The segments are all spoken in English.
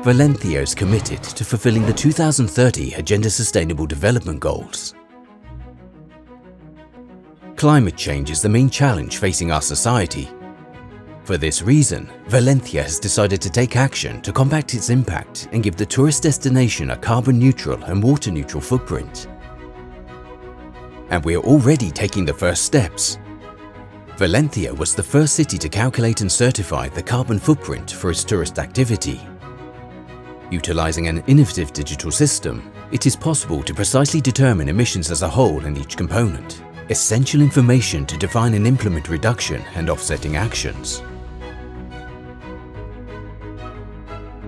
Valencia is committed to fulfilling the 2030 Agenda Sustainable Development Goals. Climate change is the main challenge facing our society. For this reason, Valencia has decided to take action to combat its impact and give the tourist destination a carbon-neutral and water-neutral footprint. And we are already taking the first steps. Valencia was the first city to calculate and certify the carbon footprint for its tourist activity. Utilizing an innovative digital system, it is possible to precisely determine emissions as a whole in each component, essential information to define and implement reduction and offsetting actions.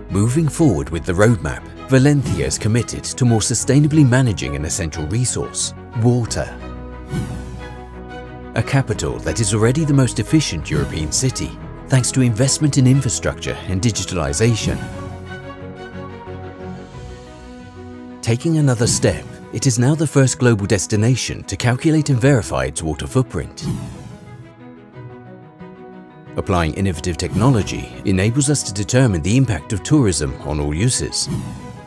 Moving forward with the roadmap, Valencia is committed to more sustainably managing an essential resource, water. A capital that is already the most efficient European city, thanks to investment in infrastructure and digitalization. Taking another step, it is now the first global destination to calculate and verify its water footprint. Applying innovative technology enables us to determine the impact of tourism on all uses.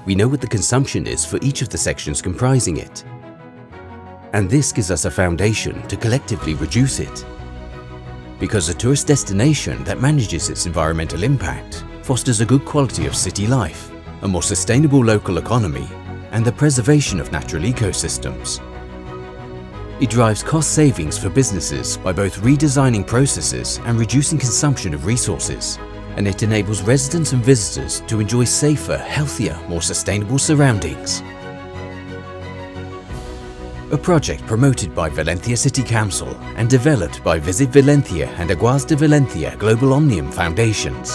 We know what the consumption is for each of the sections comprising it. And this gives us a foundation to collectively reduce it. Because a tourist destination that manages its environmental impact fosters a good quality of city life, a more sustainable local economy, and the preservation of natural ecosystems. It drives cost savings for businesses by both redesigning processes and reducing consumption of resources, and it enables residents and visitors to enjoy safer, healthier, more sustainable surroundings. A project promoted by Valencia City Council and developed by Visit Valencia and Aguas de Valencia Global Omnium Foundations.